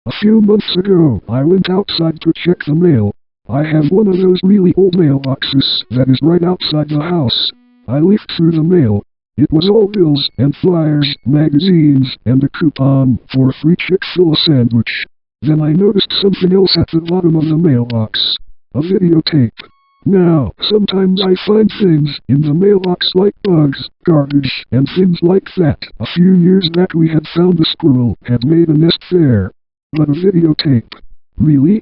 A few months ago, I went outside to check the mail. I have one of those really old mailboxes that is right outside the house. I leafed through the mail. It was all bills and flyers, magazines, and a coupon for a free Chick-fil-A sandwich. Then I noticed something else at the bottom of the mailbox. A videotape. Now, sometimes I find things in the mailbox like bugs, garbage, and things like that. A few years back we had found a squirrel had made a nest there. But a videotape? Really?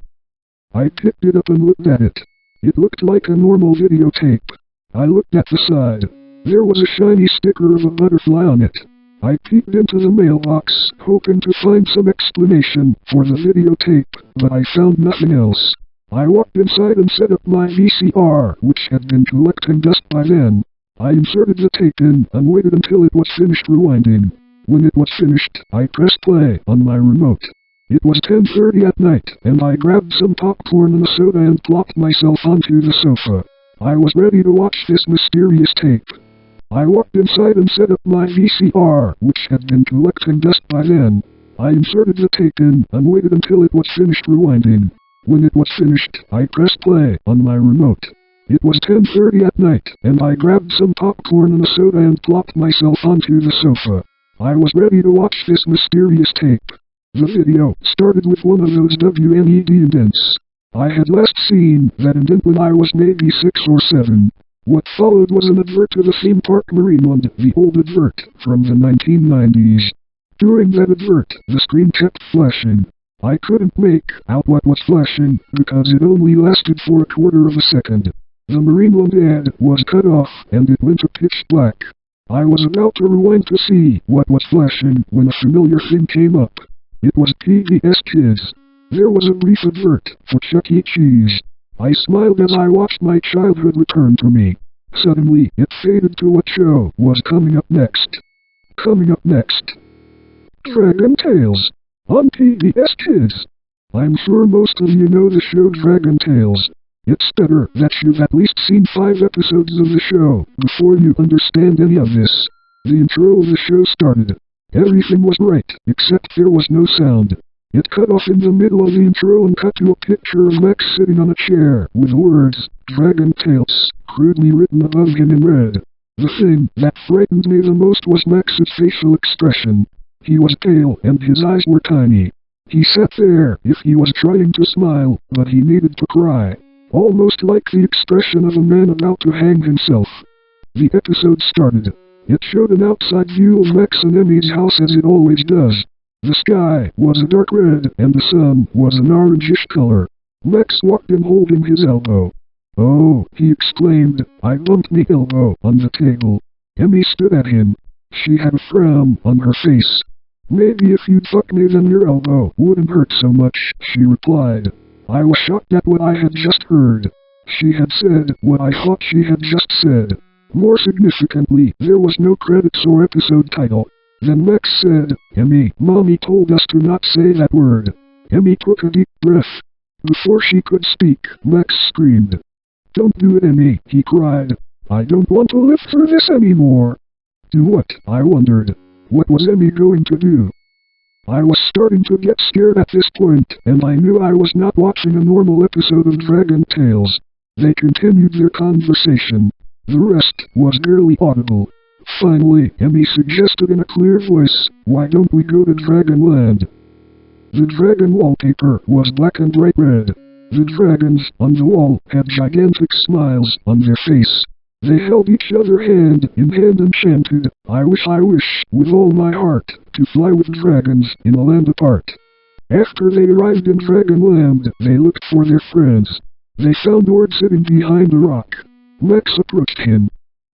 I picked it up and looked at it. It looked like a normal videotape. I looked at the side. There was a shiny sticker of a butterfly on it. I peeked into the mailbox, hoping to find some explanation for the videotape, but I found nothing else. I walked inside and set up my VCR, which had been collecting dust by then. I inserted the tape in and waited until it was finished rewinding. When it was finished, I pressed play on my remote. It was 10:30 at night, and I grabbed some popcorn and a soda and plopped myself onto the sofa. I was ready to watch this mysterious tape. I walked inside and set up my VCR, which had been collecting dust by then. I inserted the tape in and waited until it was finished rewinding. When it was finished, I pressed play on my remote. It was 10:30 at night, and I grabbed some popcorn and a soda and plopped myself onto the sofa. I was ready to watch this mysterious tape. The video started with one of those WMED indents. I had last seen that indent when I was maybe 6 or 7. What followed was an advert to the theme park Marineland, the old advert from the 1990s. During that advert, the screen kept flashing. I couldn't make out what was flashing because it only lasted for a quarter of a second. The Marineland ad was cut off and it went to pitch black. I was about to rewind to see what was flashing when a familiar thing came up. It was PBS Kids. There was a brief advert for Chuck E. Cheese. I smiled as I watched my childhood return to me. Suddenly, it faded to what show was coming up next. Coming up next. Dragon Tales. On PBS Kids. I'm sure most of you know the show Dragon Tales. It's better that you've at least seen 5 episodes of the show before you understand any of this. The intro of the show started. Everything was right, except there was no sound. It cut off in the middle of the intro and cut to a picture of Max sitting on a chair with the words, Dragon Tales, crudely written above him in red. The thing that frightened me the most was Max's facial expression. He was pale and his eyes were tiny. He sat there if he was trying to smile, but he needed to cry. Almost like the expression of a man about to hang himself. The episode started. It showed an outside view of Max and Emmy's house as it always does. The sky was a dark red and the sun was an orangish color. Max walked in holding his elbow. "Oh," he exclaimed, "I bumped me elbow on the table." Emmy stood at him. She had a frown on her face. "Maybe if you'd fuck me then your elbow wouldn't hurt so much," she replied. I was shocked at what I had just heard. She had said what I thought she had just said. More significantly, there was no credits or episode title. Then Max said, "Emmy, Mommy told us to not say that word." Emmy took a deep breath. Before she could speak, Max screamed. "Don't do it, Emmy," he cried. "I don't want to live through this anymore." Do what? I wondered. What was Emmy going to do? I was starting to get scared at this point, and I knew I was not watching a normal episode of Dragon Tales. They continued their conversation. The rest was barely audible. Finally, Emmy suggested in a clear voice, "Why don't we go to Dragonland?" The dragon wallpaper was black and bright red. The dragons on the wall had gigantic smiles on their face. They held each other hand in hand and chanted, I wish, with all my heart, to fly with dragons in a land apart." After they arrived in Dragonland, they looked for their friends. They found Ord sitting behind a rock. Max approached him.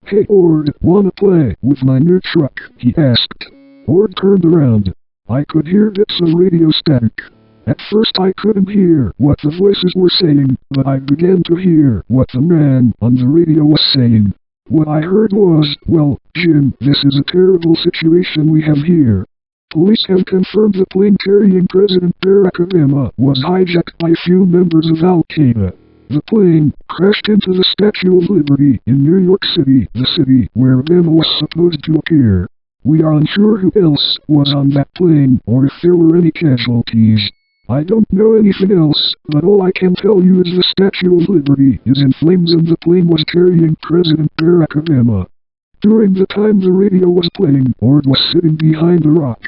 "Hey Ord, wanna play with my new truck?" he asked. Ord turned around. I could hear bits of radio static. At first I couldn't hear what the voices were saying, but I began to hear what the man on the radio was saying. What I heard was, "Well, Jim, this is a terrible situation we have here. Police have confirmed the plane carrying President Barack Obama was hijacked by a few members of Al-Qaeda. The plane crashed into the Statue of Liberty in New York City, the city where Obama was supposed to appear. We are unsure who else was on that plane or if there were any casualties. I don't know anything else, but all I can tell you is the Statue of Liberty is in flames and the plane was carrying President Barack Obama. During the time the radio was playing, Ord was sitting behind a rock.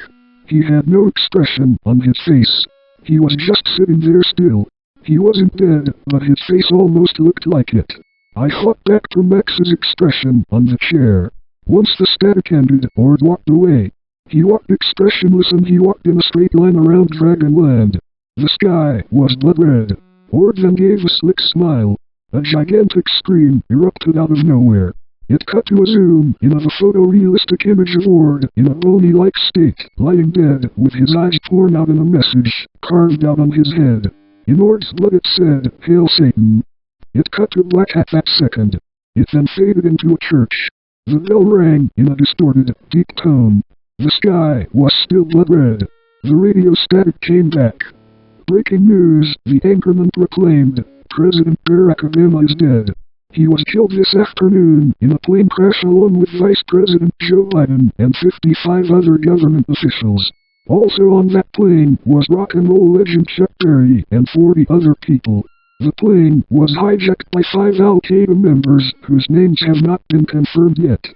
He had no expression on his face. He was just sitting there still. He wasn't dead, but his face almost looked like it. I thought back to Max's expression on the chair. Once the static ended, Ord walked away. He walked expressionless and he walked in a straight line around Dragonland. The sky was blood red. Ord then gave a slick smile. A gigantic scream erupted out of nowhere. It cut to a zoom in of a photorealistic image of Ord in a bony-like state, lying dead, with his eyes torn out and a message carved out on his head. In Ord's blood it said, "Hail Satan." It cut to black at that second. It then faded into a church. The bell rang in a distorted, deep tone. The sky was still blood red. The radio static came back. Breaking news, the anchorman proclaimed, President Barack Obama is dead. He was killed this afternoon in a plane crash along with Vice President Joe Biden and 55 other government officials. Also on that plane was rock and roll legend Chuck Berry and 40 other people. The plane was hijacked by 5 Al-Qaeda members whose names have not been confirmed yet.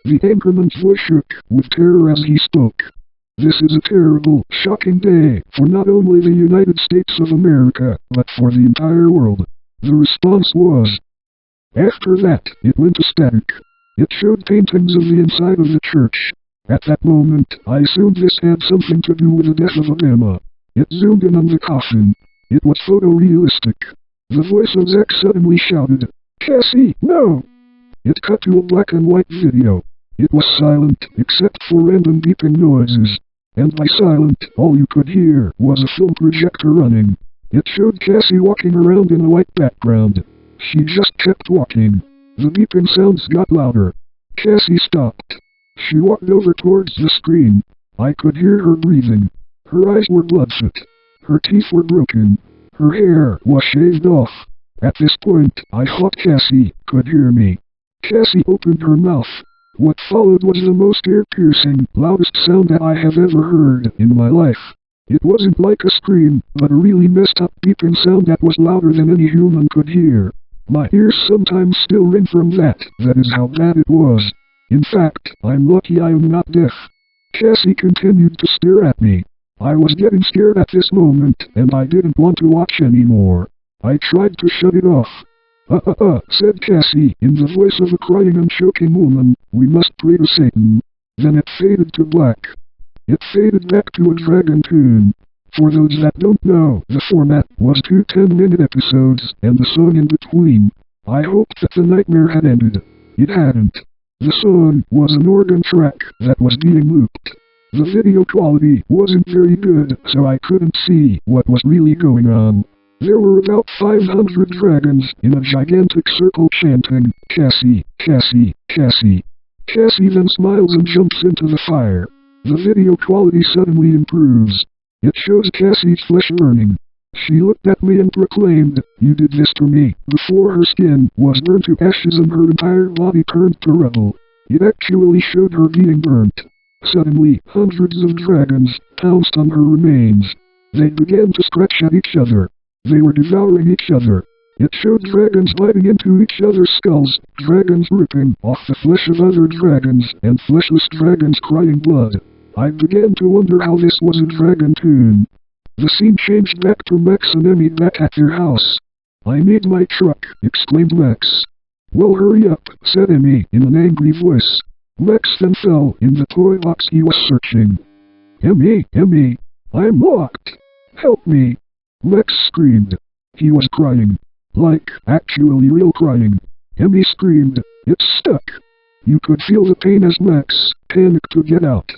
The anchorman's voice shook with terror as he spoke. This is a terrible, shocking day for not only the United States of America, but for the entire world. The response was. After that, it went to static. It showed paintings of the inside of the church. At that moment, I assumed this had something to do with the death of Obama. It zoomed in on the coffin. It was photorealistic. The voice of Zack suddenly shouted, "Cassie, no!" It cut to a black and white video. It was silent, except for random beeping noises. And by silent, all you could hear was a film projector running. It showed Cassie walking around in a white background. She just kept walking. The beeping sounds got louder. Cassie stopped. She walked over towards the screen. I could hear her breathing. Her eyes were bloodshot. Her teeth were broken. Her hair was shaved off. At this point, I thought Cassie could hear me. Cassie opened her mouth. What followed was the most ear-piercing, loudest sound that I have ever heard in my life. It wasn't like a scream, but a really messed up beeping sound that was louder than any human could hear. My ears sometimes still ring from that. That is how bad it was. In fact, I'm lucky I am not deaf. Cassie continued to stare at me. I was getting scared at this moment, and I didn't want to watch anymore. I tried to shut it off. Said Cassie, in the voice of a crying and choking woman, "We must pray to Satan." Then it faded to black. It faded back to a dragon tune. For those that don't know, the format was 2 10-minute episodes, and the song in between. I hoped that the nightmare had ended. It hadn't. The song was an organ track that was being looped. The video quality wasn't very good, so I couldn't see what was really going on. There were about 500 dragons in a gigantic circle chanting, "Cassie, Cassie, Cassie." Cassie then smiles and jumps into the fire. The video quality suddenly improves. It shows Cassie's flesh burning. She looked at me and proclaimed, "You did this to me," before her skin was burned to ashes and her entire body turned to rubble. It actually showed her being burnt. Suddenly, hundreds of dragons pounced on her remains. They began to scratch at each other. They were devouring each other. It showed dragons biting into each other's skulls, dragons ripping off the flesh of other dragons, and fleshless dragons crying blood. I began to wonder how this was a dragon tune. The scene changed back to Max and Emmy back at their house. "I need my truck," exclaimed Max. "Well, hurry up," said Emmy in an angry voice. Max then fell in the toy box he was searching. Emmy, I'm locked. Help me." Max screamed. He was crying. Like, actually real crying. Emmy screamed, "It's stuck." You could feel the pain as Max panicked to get out.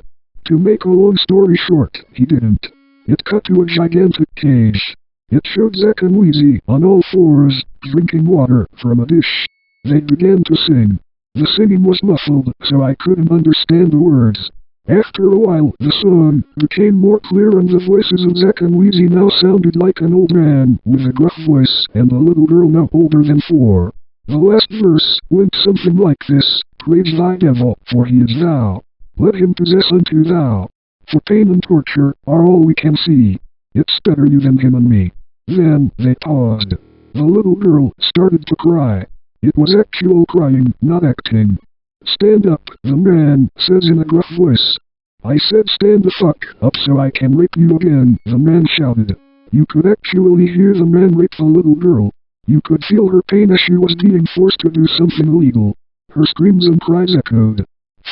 To make a long story short, he didn't. It cut to a gigantic cage. It showed Zack and Wheezy on all fours, drinking water from a dish. They began to sing. The singing was muffled, so I couldn't understand the words. After a while, the song became more clear and the voices of Zack and Wheezy now sounded like an old man with a gruff voice and a little girl no older than 4. The last verse went something like this: "Praise thy devil, for he is thou. Let him possess unto thou. For pain and torture are all we can see. It's better you than him and me. Then, they paused. The little girl started to cry. It was actual crying, not acting. Stand up, the man says in a gruff voice. I said stand the fuck up so I can rape you again, the man shouted. You could actually hear the man rape the little girl. You could feel her pain as she was being forced to do something illegal. Her screams and cries echoed.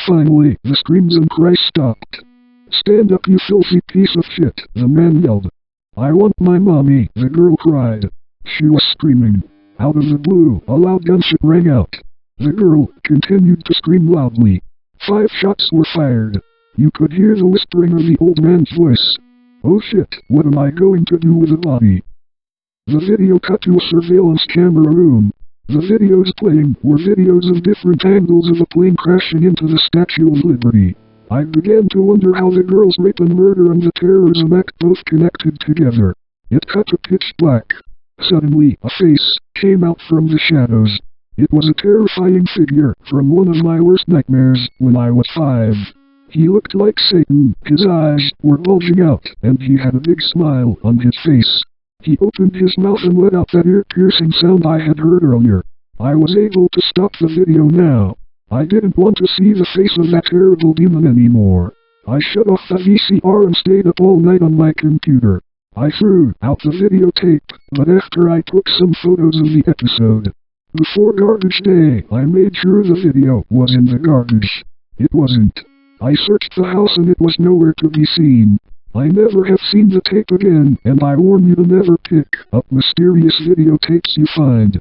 Finally, the screams and cries stopped. Stand up, you filthy piece of shit, the man yelled. I want my mommy, the girl cried. She was screaming. Out of the blue, a loud gunshot rang out. The girl continued to scream loudly. 5 shots were fired. You could hear the whispering of the old man's voice. Oh shit, what am I going to do with the body? The video cut to a surveillance camera room. The videos playing were videos of different angles of a plane crashing into the Statue of Liberty. I began to wonder how the girl's rape and murder and the terrorism act both connected together. It cut to pitch black. Suddenly, a face came out from the shadows. It was a terrifying figure from one of my worst nightmares when I was 5. He looked like Satan, his eyes were bulging out, and he had a big smile on his face. He opened his mouth and let out that ear-piercing sound I had heard earlier. I was able to stop the video now. I didn't want to see the face of that terrible demon anymore. I shut off the VCR and stayed up all night on my computer. I threw out the videotape, but after I took some photos of the episode. Before garbage day, I made sure the video was in the garbage. It wasn't. I searched the house and it was nowhere to be seen. I never have seen the tape again, and I warn you to never pick up mysterious videotapes you find.